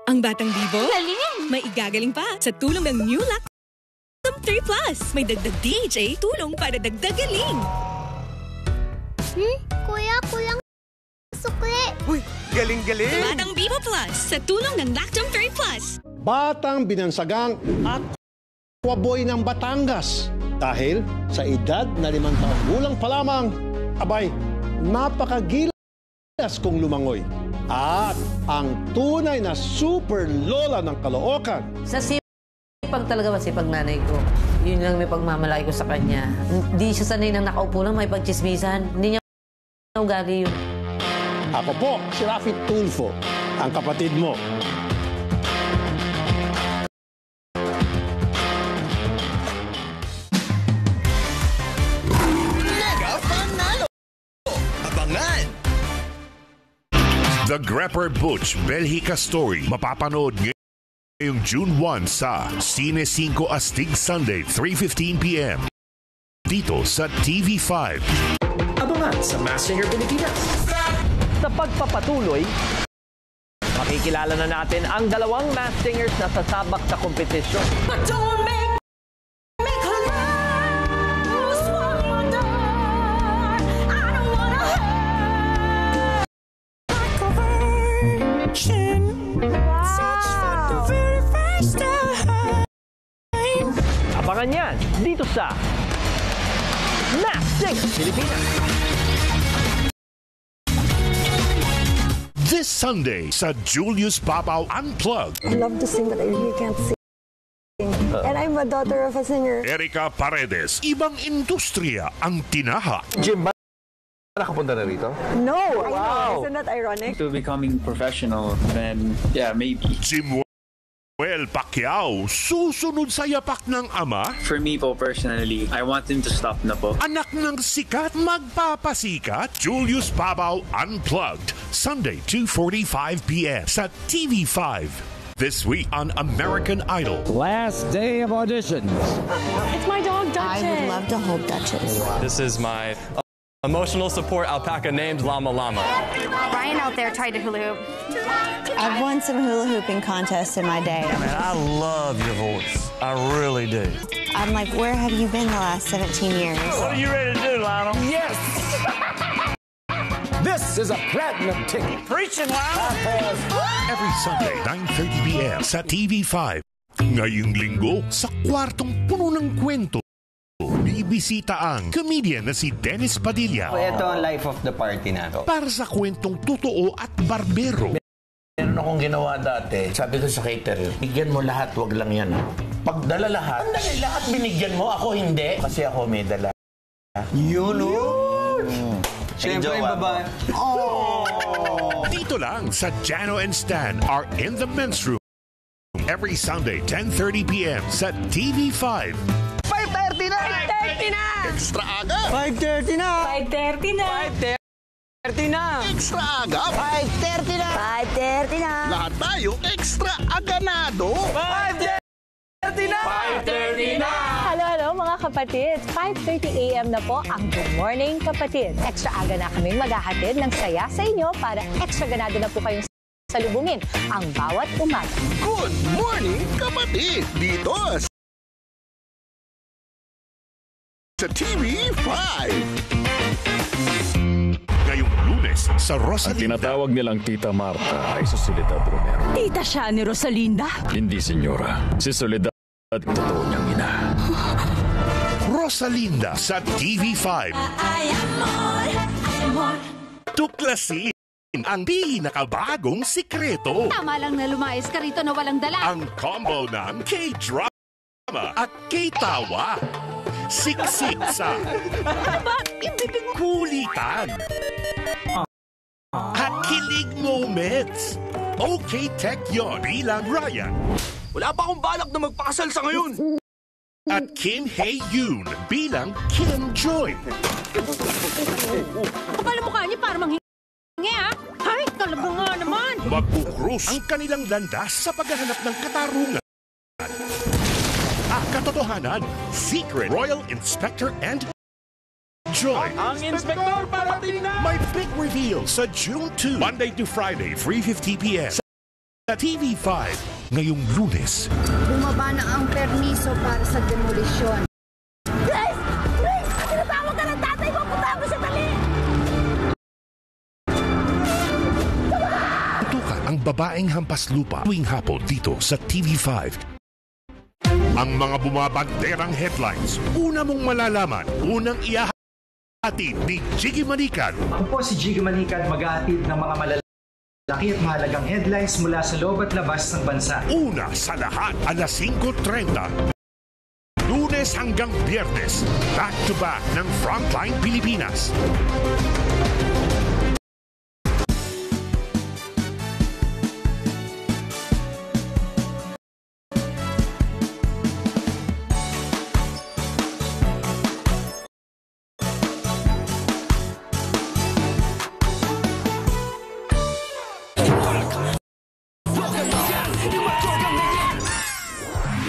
Ang Batang Bibo, Galing! may igagaling pa sa tulong ng New Lactum 3 Plus. May dagdag DHA tulong para dagdag galing. Kuya, sukli! Uy, galing-galing! Batang Bibo Plus sa tulong ng Lactum 3 Plus. Batang binansagang at kwaboy ng Batangas. Dahil sa edad na 5 taong gulang pa lamang, abay, napakagilas kong lumangoy. At ang tunay na super lola ng Caloocan. Sa sipag talaga, masipag nanay ko. Yun lang may pagmamalaki ko sa kanya. Hindi siya sanay nang nakaupo lang may pagchismisan. Hindi niya ugali yun. Ako po, si Rafi Tulfo, ang kapatid mo. The Grepper Butch Belhica Story mapapanood ngayong June 1 sa Cine 5 Astig Sunday, 3:15 p.m. dito sa TV5. Abangan sa Masked Singer Pilipinas. Sa pagpapatuloy, makikilala na natin ang 2 Masked Singers na sasabak sa kompetisyon. Abangan yan dito sa Masked Singer Pilipinas. This Sunday sa Julius Babaw Unplugged. I love to sing, but I really can't sing. And I'm a daughter of a singer. Erica Paredes, ibang industriya ang tinahak. Jim, ba nakapunta na rito? No! Wow! Isn't that ironic? To becoming professional, then yeah, maybe. Jimuel Pacquiao, susunod sa yapak ng ama. For me po personally, I want him to stop na po. Anak ng sikat, magpapasikat. Julius Babaw Unplugged, Sunday 2:45 p.m. sa TV5. This week on American Idol. Last day of auditions. It's my dog, Duchess. I would love to hold Duchess. This is my emotional support alpaca named Llama Llama. Ryan out there tried to hula hoop. I've won some hula hooping contests in my day. Man, I love your voice. I really do. I'm like, where have you been the last 17 years? What are you ready to do, Lionel? Yes! This is a platinum ticket. Preaching, Lionel! Every Sunday, 9:30 p.m. sa TV5. Ngayong linggo, sa kwartong puno ng kwento, bibisita ang comedian na si Dennis Padilla. Ito ang life of the party na to. Para sa kwentong totoo at barbero. Meron akong ginawa dati. Sabi ko sa caterer, bigyan mo lahat, wag lang yan. Pagdala lahat, lahat binigyan mo, ako hindi. Kasi ako may dala. Yun! Siyempre yung babae. Dito lang sa Jano and Stan are in the men's room. Every Sunday, 10:30 p.m. sa TV5. 5:30 na! 5:30 na! Extra aga! 5:30 na! 5:30 na! 5:30 na! Extra aga! 5:30 na! 5:30 na! Lahat tayo extra aganado! 5:30 na! 5:30 na! Hello mga kapatid! 5:30 a.m. na po ang Good Morning Kapatid. Extra aga na kaming maghahatid ng saya sa inyo para extra ganado na po kayong salubungin ang bawat umaga. Good Morning Kapatid! Dito sa TV5. Ngayong Lunes sa Rosalinda. Ang tinatawag nilang Tita Marta ay si Soledad Romero. Tita siya ni Rosalinda? Hindi, senyora. Si Soledad at totoo niyang ina. Rosalinda sa TV5. Tuklasin ang pinakabagong sikreto. Tama lang na lumayas ka rito na walang dala. Ang combo ng K-drama at K-tawa. Siksik sa kulitan at kilig moments. Okay Tech yon bilang Ryan. Wala pa akong balak na magpakasal sa ngayon. At Kim Hae-yoon bilang Kim Joy. Kapal mukha niya para manghingi ha? Ay, talaga nga naman. Magkukrus ang kanilang landas sa paghahanap ng katarungan. Katotohanan, Secret, Royal Inspector and Joy. Ang inspektor parating na! May big reveal sa June 2, Monday to Friday, 3:50 p.m. Sa TV5 ngayong Lunes. Bumaba na ang permiso para sa demolisyon. Grace! Grace! Tinatawag ka ng tatay mo! Punta mo siya dali! Tutukan ang babaeng hampas lupa tuwing hapon dito sa TV5. Ang mga bumabanderang headlines, una mong malalaman, unang ihahatid ni Jiggy Manikan. Ako po si Jiggy Manikan, mag-ahatid ng mga malalaki at mahalagang headlines mula sa loob at labas ng bansa. Una sa lahat, alas 5:30. Lunes hanggang Biyernes, back-to-back ng Frontline Pilipinas.